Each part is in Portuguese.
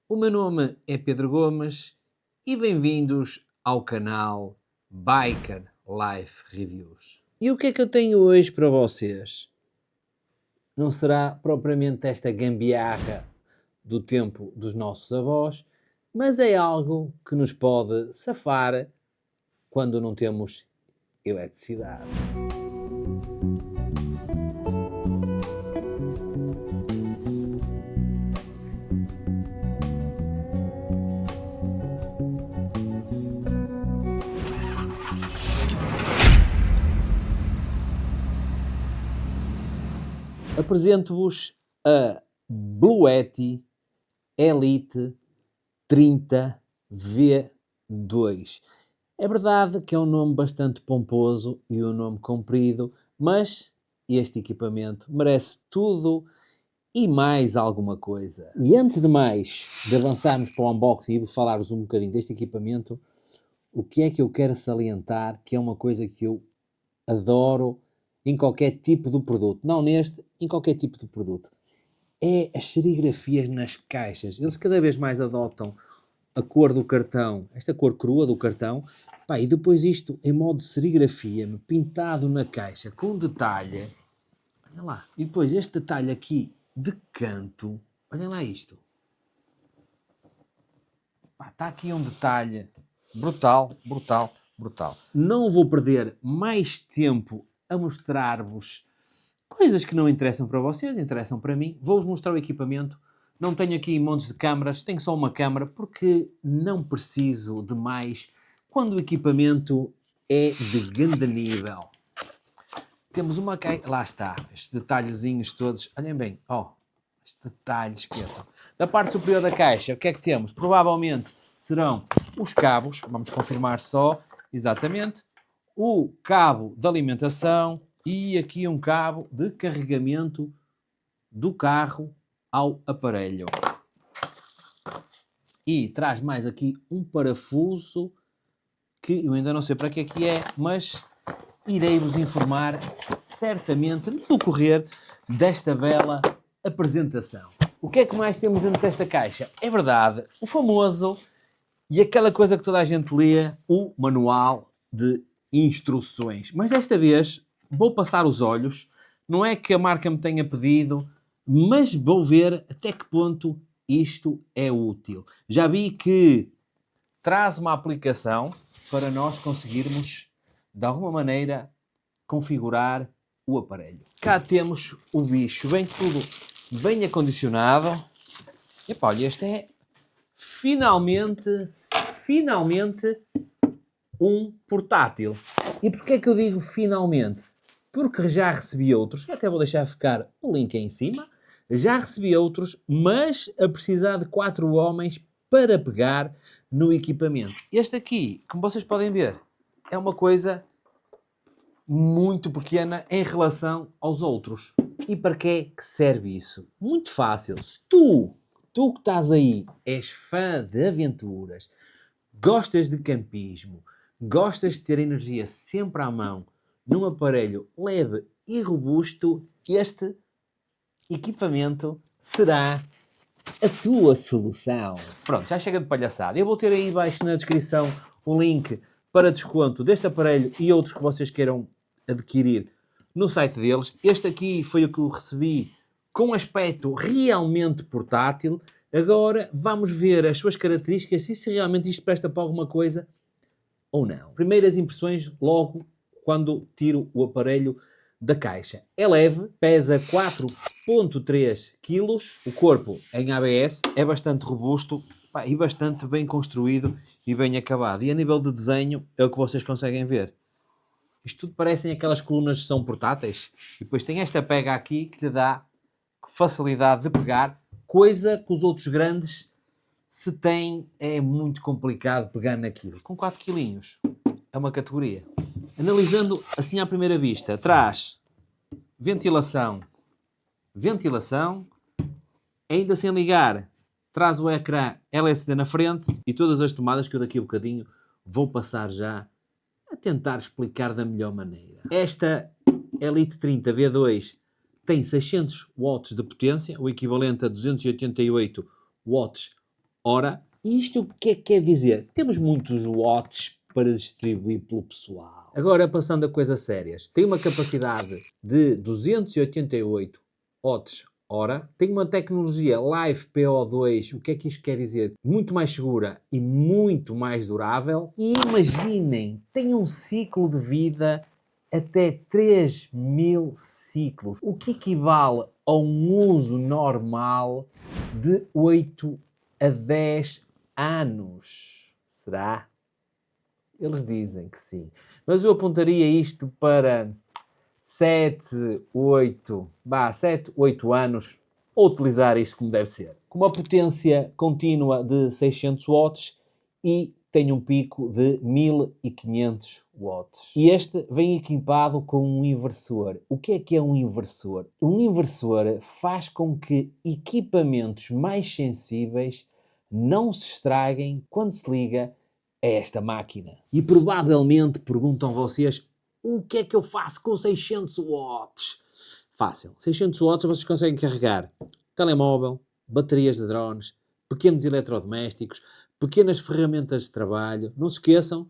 O meu nome é Pedro Gomes e bem-vindos ao canal Biker Life Reviews. E o que é que eu tenho hoje para vocês? Não será propriamente esta gambiarra do tempo dos nossos avós, mas é algo que nos pode safar quando não temos eletricidade. Apresento-vos a Bluetti Elite 30 V2. É verdade que é um nome bastante pomposo e um nome comprido, mas este equipamento merece tudo e mais alguma coisa. E antes de mais, de avançarmos para o unboxing e falar-vos um bocadinho deste equipamento, o que é que eu quero salientar, que é uma coisa que eu adoro em qualquer tipo de produto, não neste, em qualquer tipo de produto, é as serigrafias nas caixas. Eles cada vez mais adotam a cor do cartão, esta cor crua do cartão, pá, e depois isto em modo de serigrafia, pintado na caixa, com detalhe, olha lá, e depois este detalhe aqui de canto, olha lá isto, pá, está aqui um detalhe brutal, brutal, brutal. Não vou perder mais tempo a mostrar-vos coisas que não interessam para vocês, interessam para mim. Vou-vos mostrar o equipamento. Não tenho aqui montes de câmaras, tenho só uma câmara porque não preciso de mais quando o equipamento é de grande nível. Temos uma caixa, lá está, estes detalhezinhos todos, olhem bem, este detalhe, esqueçam. Da parte superior da caixa, o que é que temos? Provavelmente serão os cabos, vamos confirmar só, exatamente, o cabo de alimentação e aqui um cabo de carregamento do carro ao aparelho. E traz mais aqui um parafuso que eu ainda não sei para que é que é, mas irei-vos informar certamente no decorrer desta bela apresentação. O que é que mais temos dentro desta caixa? É verdade, o famoso e aquela coisa que toda a gente lê, o manual de instruções. Mas desta vez vou passar os olhos, não é que a marca me tenha pedido, mas vou ver até que ponto isto é útil. Já vi que traz uma aplicação para nós conseguirmos, de alguma maneira, configurar o aparelho. Cá temos o bicho, vem tudo bem acondicionado. E pá, olha, este é finalmente um portátil. E porquê é que eu digo finalmente? Porque já recebi outros, até vou deixar ficar o link aí em cima, já recebi outros, mas a precisar de 4 homens para pegar no equipamento. Este aqui, como vocês podem ver, é uma coisa muito pequena em relação aos outros. E para que é que serve isso? Muito fácil. Se tu que estás aí, és fã de aventuras, gostas de campismo, gostas de ter energia sempre à mão, num aparelho leve e robusto, este equipamento será a tua solução. Pronto, já chega de palhaçada. Eu vou ter aí abaixo na descrição o link para desconto deste aparelho e outros que vocês queiram adquirir no site deles. Este aqui foi o que eu recebi com aspecto realmente portátil. Agora vamos ver as suas características, se realmente isto presta para alguma coisa ou não. Primeiras impressões logo quando tiro o aparelho da caixa. É leve, pesa 4,3 kg, o corpo em ABS é bastante robusto e bastante bem construído e bem acabado. E a nível de desenho é o que vocês conseguem ver. Isto tudo parecem aquelas colunas que são portáteis e depois tem esta pega aqui que lhe dá facilidade de pegar, coisa que os outros grandes, se têm, é muito complicado pegar naquilo. Com 4 quilinhos é uma categoria. Analisando assim à primeira vista, traz ventilação, ainda sem ligar, traz o ecrã LCD na frente e todas as tomadas que eu daqui a bocadinho vou passar já a tentar explicar da melhor maneira. Esta Elite 30 V2 tem 600 watts de potência, o equivalente a 288 watts Ora, isto o que é que quer dizer? Temos muitos watts para distribuir pelo pessoal. Agora, passando a coisas sérias. Tem uma capacidade de 288 watts-hora. Tem uma tecnologia LiFePO2. O que é que isto quer dizer? Muito mais segura e muito mais durável. E imaginem, tem um ciclo de vida até 3.000 ciclos, o que equivale a um uso normal de 8 a 10 anos. Será? Eles dizem que sim. Mas eu apontaria isto para 7, 8 anos, ou utilizar isto como deve ser. Com uma potência contínua de 600 watts e tem um pico de 1500 watts. E este vem equipado com um inversor. O que é um inversor? Um inversor faz com que equipamentos mais sensíveis não se estraguem quando se liga a esta máquina. E provavelmente perguntam vocês, o que é que eu faço com 600 watts? Fácil. 600 watts vocês conseguem carregar telemóvel, baterias de drones, pequenos eletrodomésticos, pequenas ferramentas de trabalho. Não se esqueçam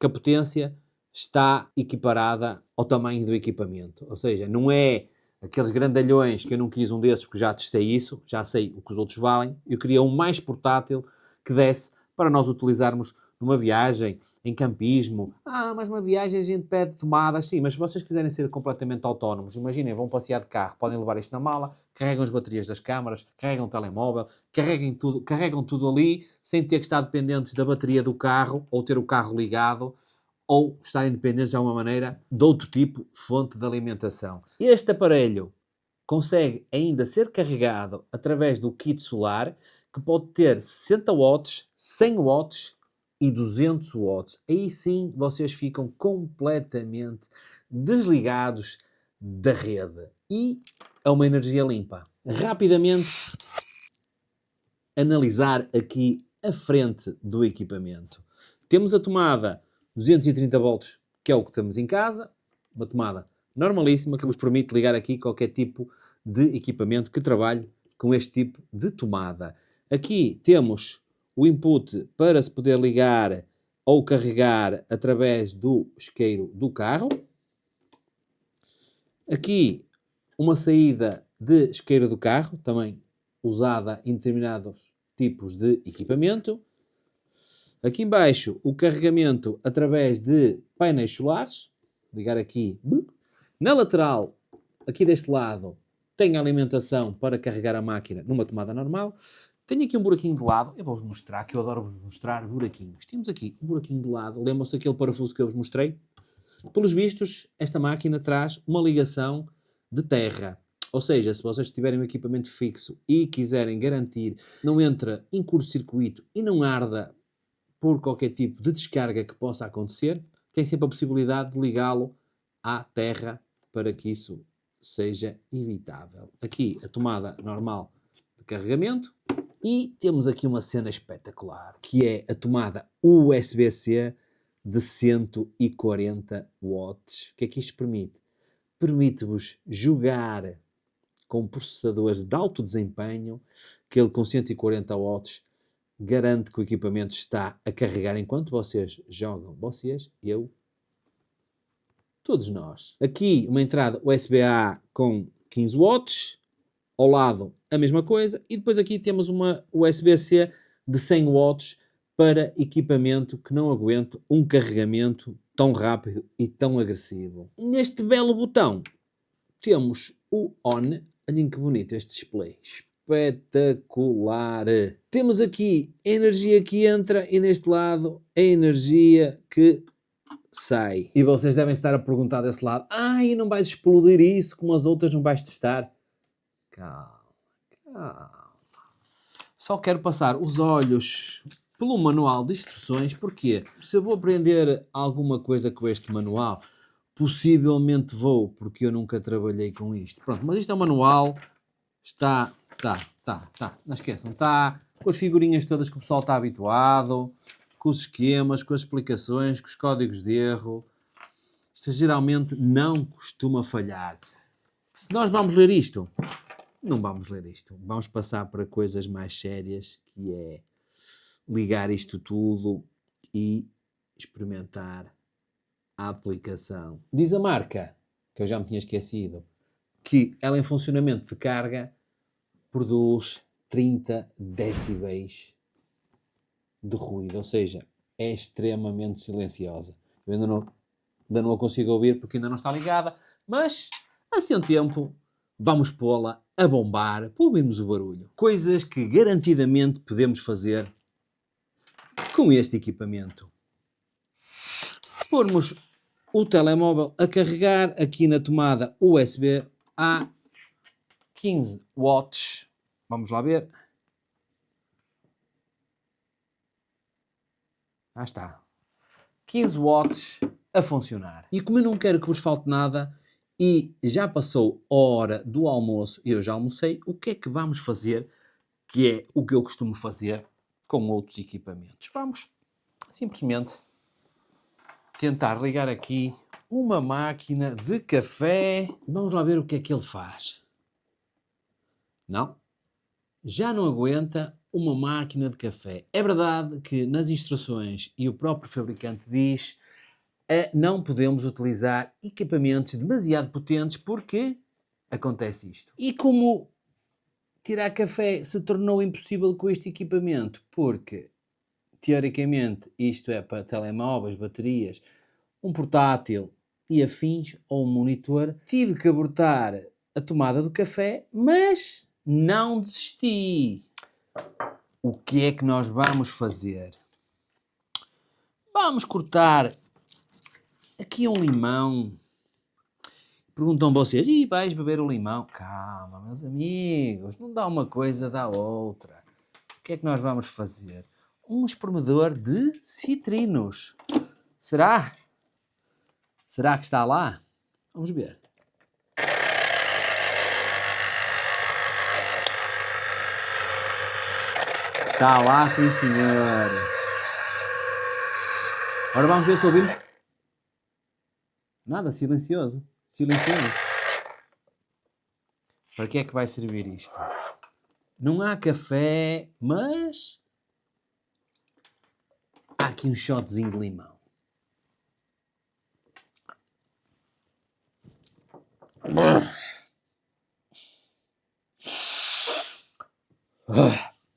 que a potência está equiparada ao tamanho do equipamento. Ou seja, não é aqueles grandalhões que eu não quis um desses porque já testei isso, já sei o que os outros valem. Eu queria um mais portátil que desse para nós utilizarmos numa viagem, em campismo. Mas uma viagem a gente pede tomadas. Sim, mas se vocês quiserem ser completamente autónomos, imaginem, vão passear de carro, podem levar isto na mala, carregam as baterias das câmaras, carregam o telemóvel, carregam tudo ali, sem ter que estar dependentes da bateria do carro, ou ter o carro ligado, ou estarem dependentes de alguma maneira de outro tipo de fonte de alimentação. Este aparelho consegue ainda ser carregado através do kit solar, que pode ter 60 watts, 100 watts e 200 watts. Aí sim vocês ficam completamente desligados da rede. E é uma energia limpa. Rapidamente analisar aqui a frente do equipamento. Temos a tomada 230 volts, que é o que temos em casa. Uma tomada normalíssima que vos permite ligar aqui qualquer tipo de equipamento que trabalhe com este tipo de tomada. Aqui temos o input para se poder ligar ou carregar através do isqueiro do carro. Aqui uma saída de isqueiro do carro, também usada em determinados tipos de equipamento. Aqui embaixo o carregamento através de painéis solares. Ligar aqui. Na lateral, aqui deste lado, tem a alimentação para carregar a máquina numa tomada normal. Tenho aqui um buraquinho de lado, eu vou-vos mostrar, que eu adoro vos mostrar buraquinhos. Temos aqui um buraquinho de lado, lembram-se aquele parafuso que eu vos mostrei? Pelos vistos, esta máquina traz uma ligação de terra. Ou seja, se vocês tiverem um equipamento fixo e quiserem garantir não entra em curto-circuito e não arda por qualquer tipo de descarga que possa acontecer, tem sempre a possibilidade de ligá-lo à terra para que isso seja evitável. Aqui a tomada normal de carregamento. E temos aqui uma cena espetacular, que é a tomada USB-C de 140 watts. O que é que isto permite? Permite-vos jogar com processadores de alto desempenho, que ele com 140 watts garante que o equipamento está a carregar enquanto vocês jogam. Vocês, eu, todos nós. Aqui uma entrada USB-A com 15 watts. Ao lado a mesma coisa. E depois aqui temos uma USB-C de 100 watts para equipamento que não aguente um carregamento tão rápido e tão agressivo. Neste belo botão temos o ON. Olhem que bonito este display. Espetacular! Temos aqui a energia que entra e neste lado a energia que sai. E vocês devem estar a perguntar desse lado: e não vais explodir isso como as outras, não vais testar? Calma. Só quero passar os olhos pelo manual de instruções, porque se eu vou aprender alguma coisa com este manual, possivelmente vou, porque eu nunca trabalhei com isto. Pronto, mas isto é um manual, não esqueçam, está com as figurinhas todas que o pessoal está habituado, com os esquemas, com as explicações, com os códigos de erro. Isto geralmente não costuma falhar. Se nós vamos ler isto, não vamos ler isto. Vamos passar para coisas mais sérias, que é ligar isto tudo e experimentar a aplicação. Diz a marca, que eu já me tinha esquecido, que ela em funcionamento de carga produz 30 decibéis de ruído, ou seja, é extremamente silenciosa. Eu ainda não a consigo ouvir porque ainda não está ligada, mas assim um tempo vamos pô-la a bombar para ouvirmos o barulho. Coisas que garantidamente podemos fazer com este equipamento. Pormos o telemóvel a carregar aqui na tomada USB a 15 watts. Vamos lá ver. Ah, está. 15 watts a funcionar. E como eu não quero que vos falte nada e já passou a hora do almoço e eu já almocei, o que é que vamos fazer, que é o que eu costumo fazer com outros equipamentos? Vamos simplesmente tentar ligar aqui uma máquina de café. Vamos lá ver o que é que ele faz. Não? Já não aguenta uma máquina de café. É verdade que nas instruções e o próprio fabricante diz não podemos utilizar equipamentos demasiado potentes porque acontece isto. E como tirar café se tornou impossível com este equipamento? Porque, teoricamente, isto é para telemóveis, baterias, um portátil e afins, ou um monitor. Tive que abortar a tomada do café, mas não desisti. O que é que nós vamos fazer? Vamos cortar aqui um limão. Perguntam vocês, e vais beber o limão? Calma, meus amigos, não dá uma coisa, dá outra. O que é que nós vamos fazer? Um espremedor de citrinos. Será? Será que está lá? Vamos ver. Está lá, sim senhor. Agora vamos ver se ouvimos. Nada, silencioso. Silencioso. Para que é que vai servir isto? Não há café, mas há aqui um shotzinho de limão.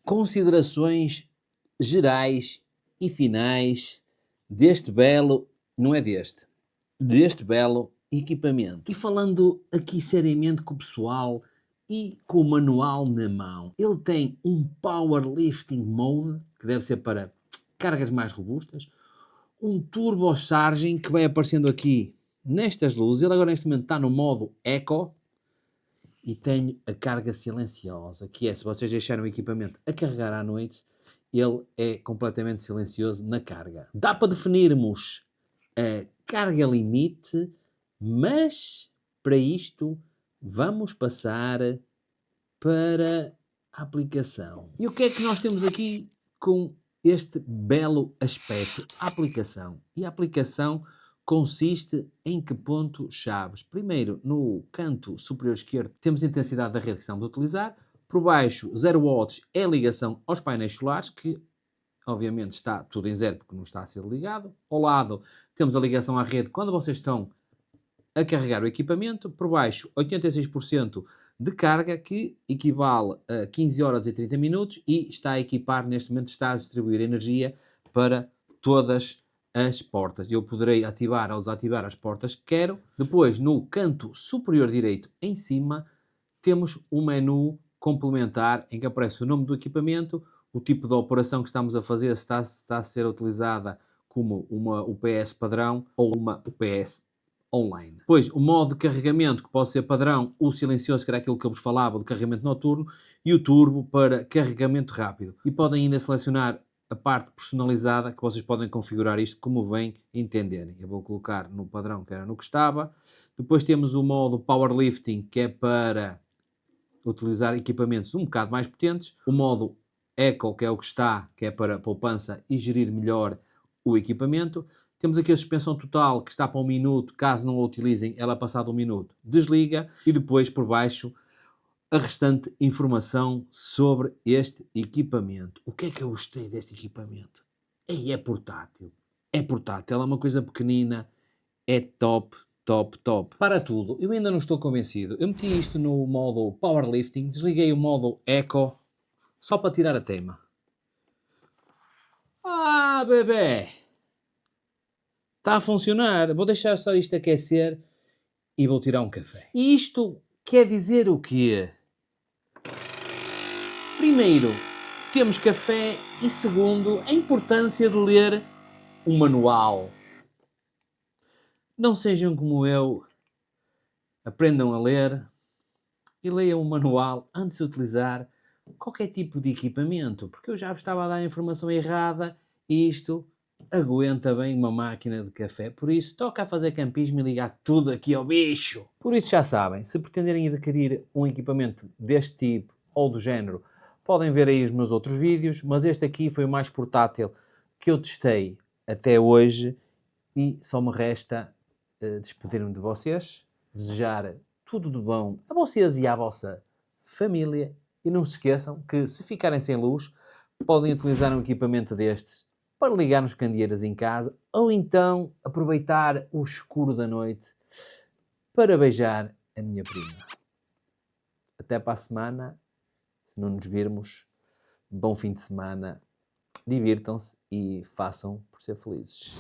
Considerações gerais e finais deste belo, não é deste belo equipamento. E falando aqui seriamente com o pessoal e com o manual na mão, ele tem um Powerlifting Mode, que deve ser para cargas mais robustas, um turbocharging que vai aparecendo aqui nestas luzes. Ele agora neste momento está no modo Eco. E tenho a carga silenciosa, que é, se vocês deixarem o equipamento a carregar à noite, ele é completamente silencioso na carga. Dá para definirmos a carga limite, mas para isto vamos passar para a aplicação. E o que é que nós temos aqui com este belo aspecto? A aplicação. E a aplicação consiste em que ponto-chaves? Primeiro, no canto superior esquerdo, temos a intensidade da rede que estamos a utilizar. Por baixo, 0 watts é a ligação aos painéis solares, que obviamente está tudo em zero porque não está a ser ligado. Ao lado, temos a ligação à rede quando vocês estão a carregar o equipamento. Por baixo, 86% de carga, que equivale a 15 horas e 30 minutos e está a equipar, neste momento, está a distribuir energia para todas as portas. Eu poderei ativar ou desativar as portas que quero. Depois, no canto superior direito, em cima, temos um menu complementar em que aparece o nome do equipamento, o tipo de operação que estamos a fazer, se está a ser utilizada como uma UPS padrão ou uma UPS online. Depois, o modo de carregamento, que pode ser padrão, o silencioso, que era aquilo que eu vos falava, do carregamento noturno, e o turbo para carregamento rápido. E podem ainda selecionar a parte personalizada, que vocês podem configurar isto como bem entenderem. Eu vou colocar no padrão, que era no que estava. Depois temos o modo Powerlifting, que é para utilizar equipamentos um bocado mais potentes. O modo Eco, que é o que está, que é para poupança e gerir melhor o equipamento. Temos aqui a suspensão total, que está para 1 minuto. Caso não a utilizem, ela passado 1 minuto desliga. E depois, por baixo, a restante informação sobre este equipamento. O que é que eu gostei deste equipamento? É portátil. É portátil, é uma coisa pequenina, é top, top, top. Para tudo, eu ainda não estou convencido. Eu meti isto no modo Powerlifting, desliguei o modo Eco, só para tirar a tema. Ah, bebê! Está a funcionar. Vou deixar só isto aquecer e vou tirar um café. E isto quer dizer o quê? Primeiro, temos café e segundo, a importância de ler um manual. Não sejam como eu, aprendam a ler e leiam o manual antes de utilizar qualquer tipo de equipamento, porque eu já vos estava a dar a informação errada e isto aguenta bem uma máquina de café. Por isso, toca a fazer campismo e ligar tudo aqui ao bicho. Por isso, já sabem, se pretenderem adquirir um equipamento deste tipo ou do género, podem ver aí os meus outros vídeos, mas este aqui foi o mais portátil que eu testei até hoje e só me resta despedir-me de vocês, desejar tudo de bom a vocês e à vossa família e não se esqueçam que se ficarem sem luz podem utilizar um equipamento destes para ligar nos candeeiros em casa ou então aproveitar o escuro da noite para beijar a minha prima. Até para a semana, se não nos virmos, bom fim de semana, divirtam-se e façam por ser felizes.